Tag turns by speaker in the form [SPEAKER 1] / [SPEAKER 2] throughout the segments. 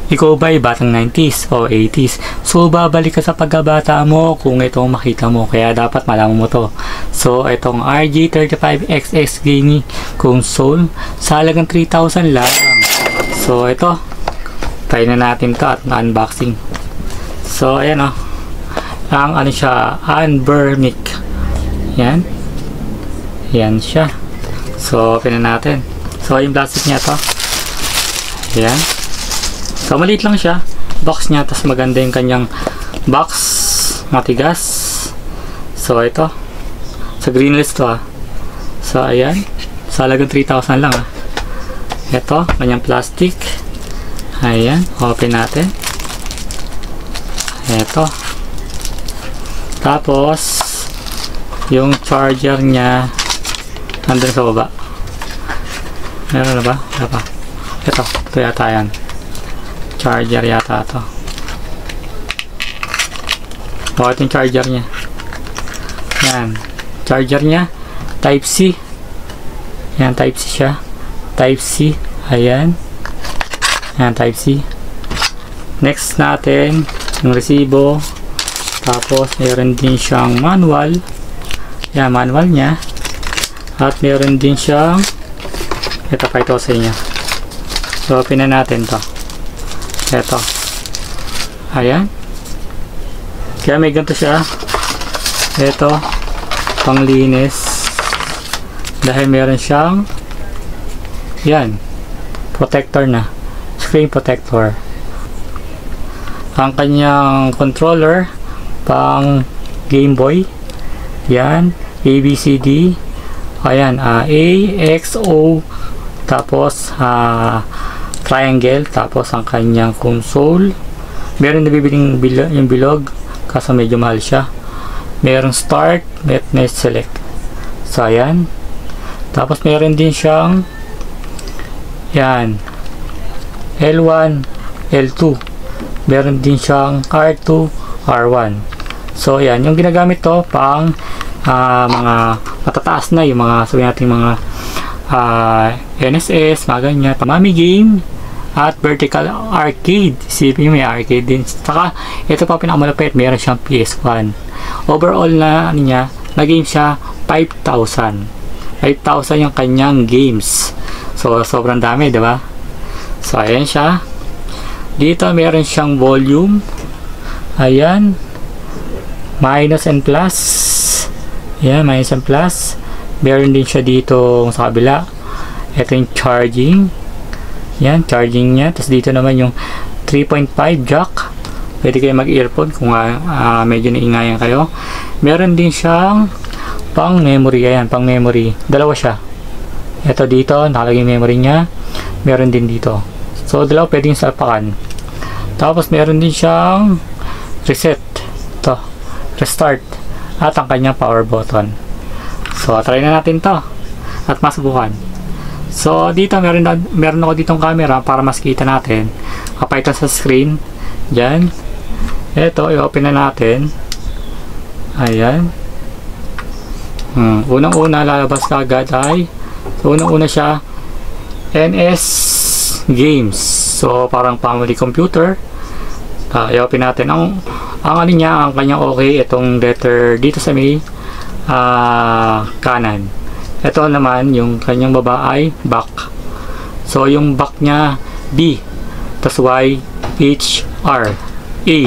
[SPEAKER 1] ikaw ba ay batang 90s o 80s? So, babalik ka sa pagkabata mo kung itong makita mo. Kaya dapat malaman mo to. So, itong RG35XX gaming console sa halagang 3,000 lang. So, ito. Try na natin to at unboxing. So, ayan o. Ang ano siya, Anbernic. Yan. Yan siya. So, open na natin. So, yung plastic niya to. Yan. So, maliit lang siya. Box niya. Tapos maganda yung kanyang box. Matigas. So, ito. Sa green list to So, ayan. Sa halagang 3,000 lang Ito. Kanyang plastic. Ayan. Open natin. Ito. Tapos, yung charger niya nandun sa baba. Meron na ba? Wala pa. Ito yata yan. Charger yata ito. O, ito yung charger niya. Yan. Charger niya. Type C. Yan, Type C siya. Type C. Ayan. Yan, Type C. Next natin, yung resibo. Tapos, meron din siyang manual. Yan, manual niya. At meron din siyang ito pa ito sa inyo. So, open na natin to. Ito. Ayan. Kaya may ganito siya. Ito. Panglinis. Dahil meron siyang yan. Protector na. Screen protector. Ang kanyang controller pang Game Boy. Yan. ABCD. Ayan. A, X, O. Tapos, triangle. Tapos, ang kanyang console. Meron nabibiling yung bilog. Kaso medyo mahal siya. Meron start. May select. So, ayan. Tapos, meron din siyang yan. L1, L2. Meron din siyang R2, R1. So, ayan. Yung ginagamit to pang mga matataas na. Yung mga, sabi natin mga NSS, mga ganyan, Mami Game at Vertical Arcade. Isipin nyo may arcade din. Saka ito pa pinakamalapit, meron siyang PS1. Overall na niya, na-game siya 5,000 yung kanyang games. So sobrang dami, diba? So ayan siya. Dito meron siyang volume. Ayan, minus and plus. Ayan, minus and plus. Meron din siya dito sa kabila. Ito yung charging. Yan, charging niya. Tapos dito naman yung 3.5 jack. Pwede kayo mag-earphone kung medyo naingayan kayo. Meron din siyang pang memory. Ayan, pang memory. Dalawa siya. Ito dito, nakalagay yung memory niya. Meron din dito. So, dalawa pwedeng salpakan. Tapos, meron din siyang reset. Ito, restart. At ang kanyang power button. So, try na natin to at masubukan. So, dito meron ako ditong camera para mas kita natin. Kapag ito sa screen. Diyan. Ito, i-open na natin. Ayan. Unang-una lalabas ka agad ay so, unang-una siya NS Games. So, parang family computer. I-open natin. Ang ano niya, ang kanyang okay, itong letter dito sa may kanan. Ito naman yung kanyang baba ay back. So yung back niya B, tas Y, H, R, A.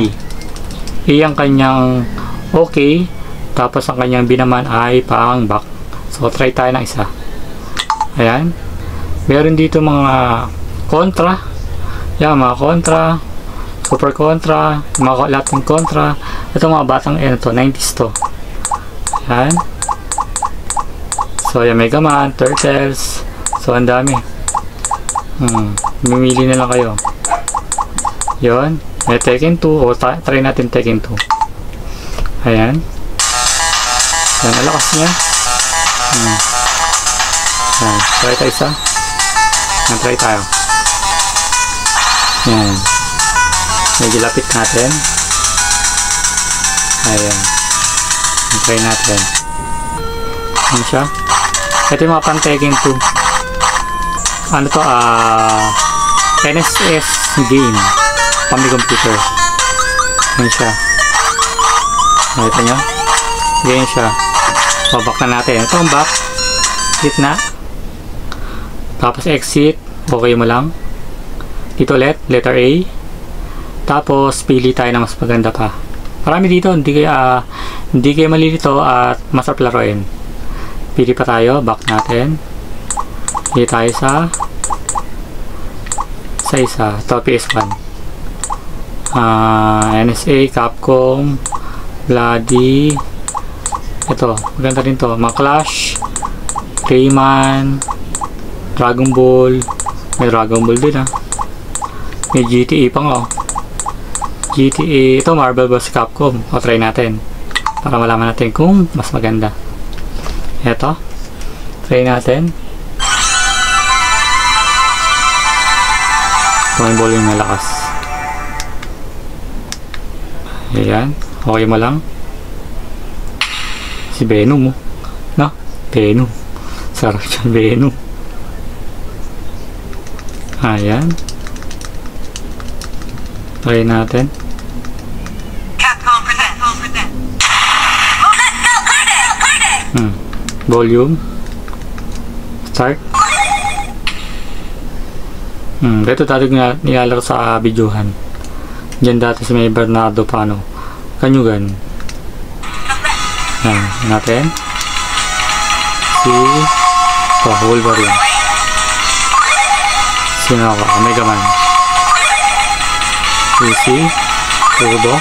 [SPEAKER 1] A ang kanyang okay, tapos ang kanyang B naman ay pang back. So try tayo ng isa. Ayan. Meron dito mga kontra. Yan, mga kontra, super kontra, mga lahat ng kontra. Ito mga batang to 90s to. Yan. So, yung Mega Man, Turtles. So, ang dami. Mimili na lang kayo. Yun. May Tekken 2. O, try natin Tekken 2. Ayan. Yan, ang lakas niya. Yan. Try tayo isa. Yan, try tayo. Yan. Medyo lapit natin. Ayan. Try natin. Ano siya? Ito yung mga pang-Tekken 2. Ano to? NSS game. family computer. Ganyan siya. Nakita nyo? Ganyan siya. Back na natin. Ito ang back. Gitna. Tapos exit. Okay mo lang. Dito ulit. Letter A. Tapos pili tayo na mas maganda pa. Marami dito. Hindi kayo malilito at masarap laruin. Pili pa tayo. Back natin. Pili tayo sa isa. Ito PS1. NSA, Capcom, Bloody. Ito, maganda rin to. Maclash, Rayman, Dragon Ball. May Dragon Ball din May GTA pa nga GTA. Ito, Marvel vs. Capcom. O, try natin. Para malaman natin kung mas maganda. Ito. Try natin. Dragon Ball yung malakas. Ayan. Okay mo lang. Si Venom no? Venom. Sarap siya, Venom. Ayan. Try natin. Volume. Start. Dito dati nilalaro sa videohan. Diyan dati sa may Bernardo Pano. Kanyugan. Yan, natin. Si Wolverine. Sino ako? Omega Man. Si Turbo.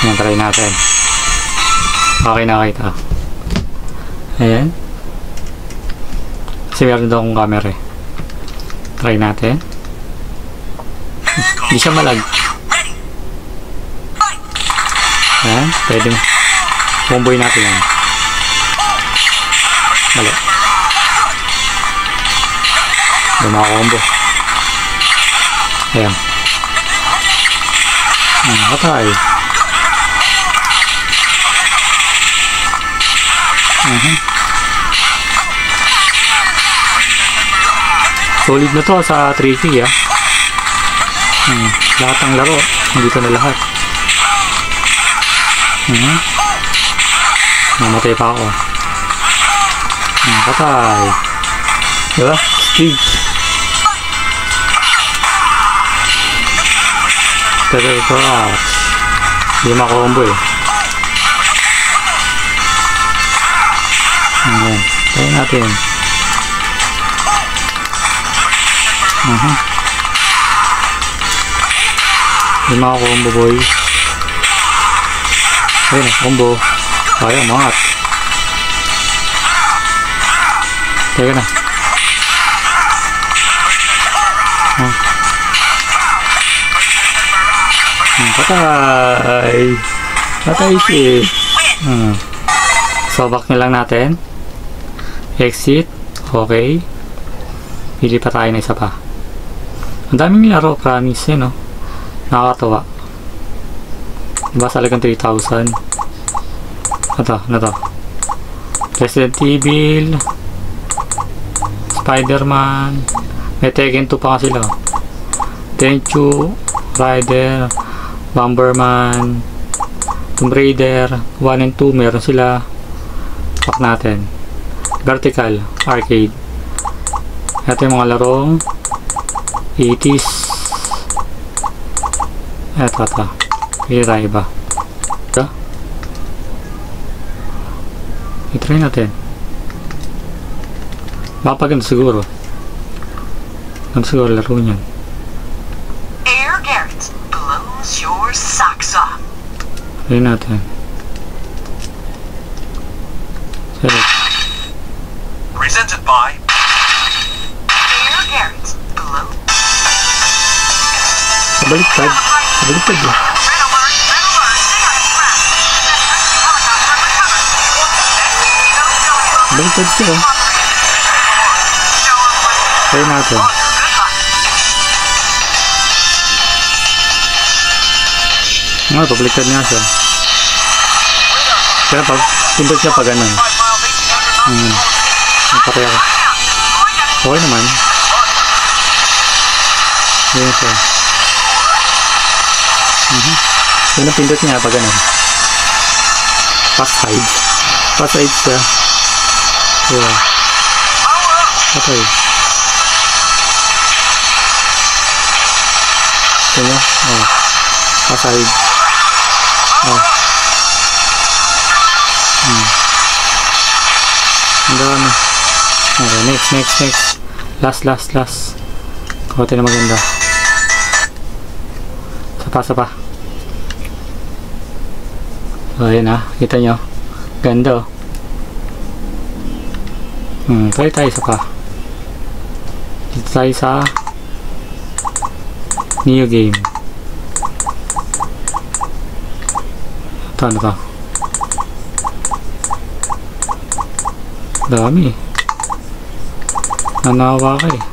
[SPEAKER 1] Yan, try natin. Okay na kita. Ayan. Kasi meron daw akong camera Try natin. Hindi siya malag. Ayan, pwede mo. Comboy natin yan. Mali. Combo. Ayan. Patay. Solid na to sa 3K lahat ng laro nandito na lahat. Namatay pa ako. Patay. Diba? Steve. Hindi makombo Ayan. Tayo natin. Hindi makakombo boys. Ayun, combo. Kaya, mangat. Teka na. Patay. Patay siya. So, back na lang natin. Exit. Okay. Pili pa tayo na isa pa. Ang daming laro, promise no? Nakakatawa. Diba talagang 3,000? Ito, na to. Resident Evil, Spider-Man, may Tekken 2 pa nga sila. Tenchu, Rider, Bomberman, Tomb Raider, 1 and 2, meron sila. Pack natin. Vertical, arcade. Ito yung mga larong 80s. Ito. Pili tayo iba. Ito. I-try natin. Mapaganda siguro. Ano siguro laro niyan?
[SPEAKER 2] Air Garrett blows your socks off.
[SPEAKER 1] Pili natin. Select.
[SPEAKER 2] Presented by Air Garrett blow.
[SPEAKER 1] Baliktad. Baliktad ba? Baliktad siya. Try natin. Pabaliktad niya siya. Kaya pag pindot siya pa ganun. Napatay ako. Okay naman. Ganyan siya. Yun ang pindot niya pag ganun. Pass side. Pass side siya. Yeah. Okay. Ito nyo? Oh. Pass side. Oh. Ang dami. Okay, next. Last. Kote na maganda. Sapa. So, ayan kita nyo. Ganda try tayo isa pa. Dito tayo sa new game. Ano to? Dami. Nanawa ka eh.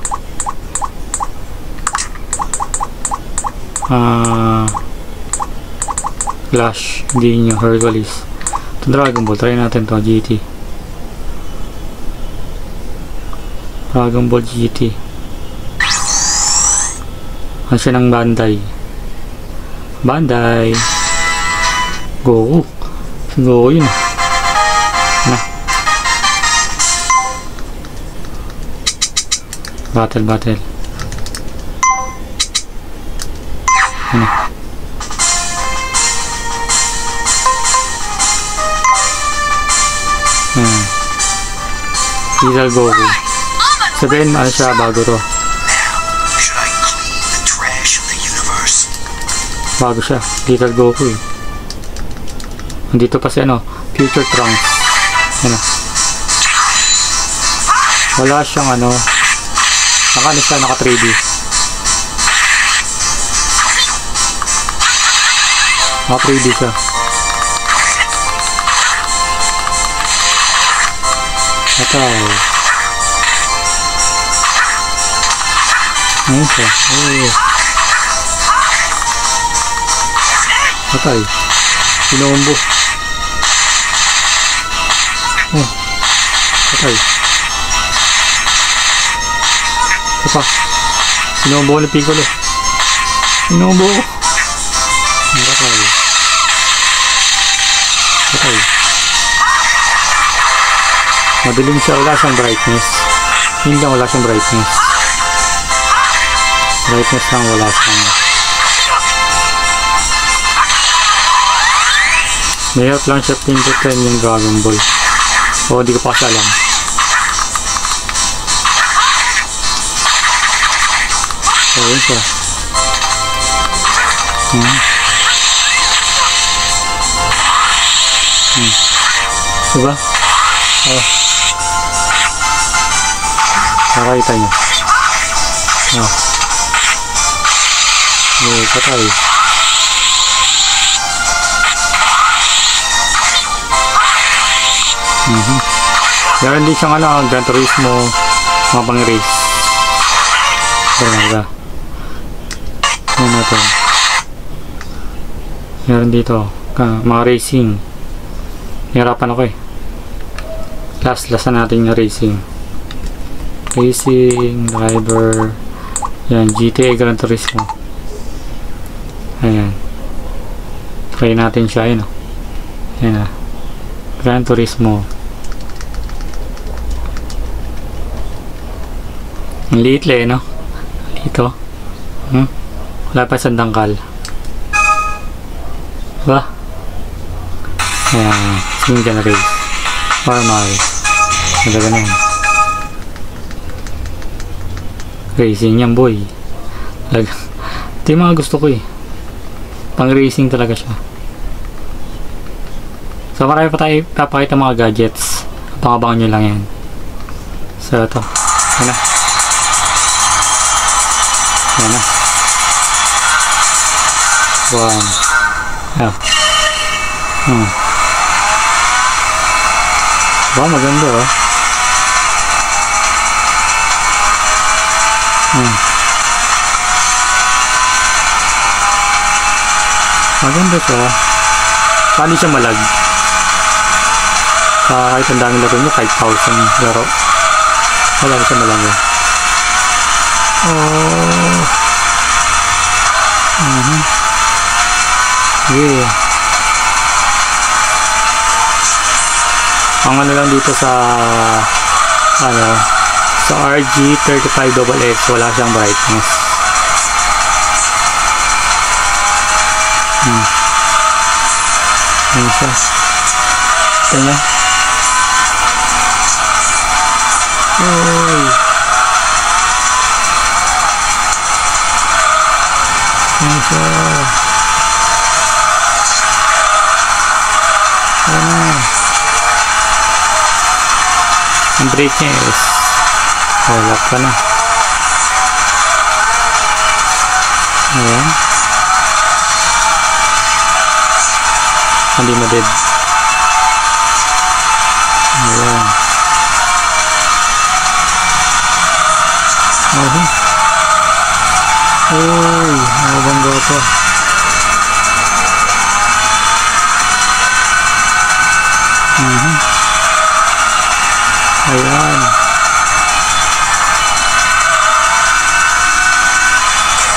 [SPEAKER 1] Clash, hindi nyo Hercules. Ito Dragon Ball, try natin to. GT. Dragon Ball GT. Ano siya ng Bandai. Goku. Goku yun. Battle. Diesel Goku. Sabihin ano siya bago to. Bago siya. Diesel Goku eh. Nandito pa si Future Trunks. Wala siyang naka 3D. Naka 3D siya. Patay. Ayun siya. Patay. Sinombo. Patay. Ito pa. Sinombo ko ng Piccolo. Sinombo ko. Patay. Madilim siya, wala siyang brightness. Hindi lang wala siyang brightness. Brightness lang wala siyang. Mayroon lang siya pindutin yung Dragon Ball. O, hindi ko pa kasi alam. So, yun siya. Diba? Nakakita nyo. Patay. Meron din siyang Gran Turismo, mga pang-race. Diba? Ano natin? Meron dito, mga racing. Hirapan ako eh. Last na natin yung racing. Driver. Yan, GTA Gran Turismo. Ayan. Try natin siya, Ayan Gran Turismo. Ang liit no? Dito. Wala pa sa dangkal. Diba? Ayan. Single race. Formal. Talaga na yun. Racing yan boy. Ito yung mga gusto ko eh. Pang racing talaga siya. So marami pa tayo papakita mga gadgets. Abang-abang nyo lang yan. So ito. Yan na. One. Wow, maganda maganda siya. Paano siya malag? Kahit ang dami laro nyo, 5,000 laro, wala siya malag Yeah. Ang ano lang dito sa sa RG35XX wala siyang brightness. Ayan siya. Ito na. Oy. Ayan siya. Ang brake niya is lock pa na. Ayan. Hindi ma-dead. Ayan. Okay. Uy, nakabangga pa. Ayan.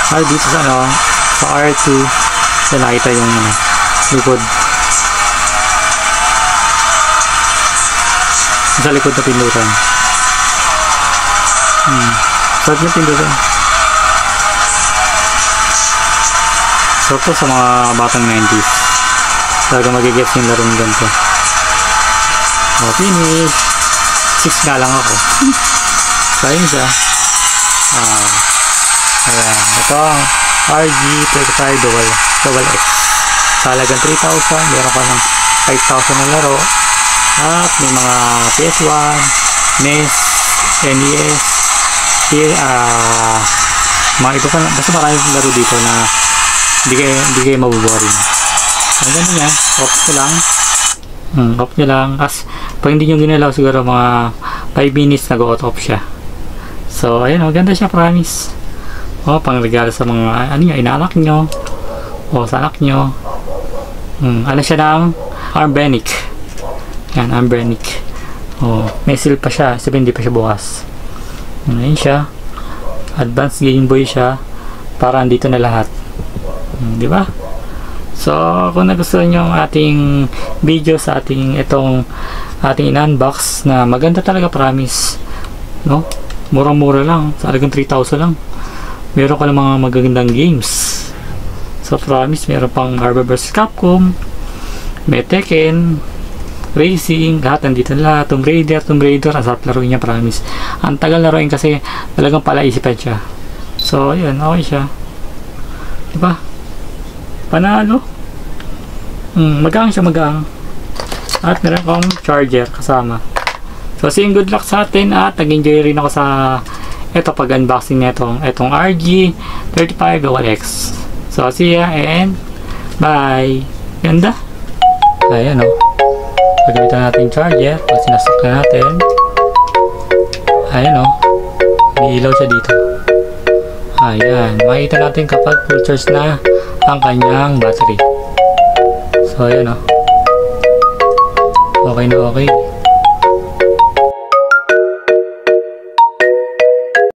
[SPEAKER 1] Ay, dito sa sa R2 nakita yung likod. Sa likod na pindutan. Sarap yung pindutan. Sarap to sa mga batang 90s. Talaga magigets yung larong ganito. O, finish. 6 nga lang ako. So, yun siya. Ayan. Ito ang RG35XX. Sa halagang 3,000, meron ka ng 5,000 na laro. At may mga PS1, NES, NES, mga iba pa, basta maraming laro dito na hindi kayo mabuboring. Ang ganda niya, off nyo lang. Off nyo lang. As pag hindi nyo ginalaw, siguro mga 5 minutes nag-auto off siya. So, ayun, ganda siya, promise. Pang regalo sa mga inaanak nyo o sa anak nyo. Ano siya ng Armbenic. Yan, Armbenic. May seal pa siya, sabihin hindi pa siya bukas. Ayun siya. Advanced Game Boy siya. Para andito na lahat. Di ba? So, kung nagustuhan nyo ang ating video sa ating ating in-unbox na maganda talaga, promise. No? Murang-mura lang. Sa halagang 3,000 lang. Meron ka ng mga magagandang games. So, promise, meron pang Marvel vs. Capcom, may Tekken, Racing, lahat nandito na lahat. Tomb Raider, ang sarap laruin niya, promise. Ang tagal laruin kasi talagang palaisipan siya. So, yun, okay siya. Diba? Panalo. Magang siya, magang. At meron akong charger kasama. So, saying good luck sa atin at nag-enjoy rin ako sa pag-unboxing nitong RG35XX. So, see ya and bye. Ganda. Ayan pagamitan natin yung charger. Pag sinasok na natin, ayan may ilaw siya dito. Ayan, makikita natin kapag full charge na ang kanyang battery. So, ayan okay na okay.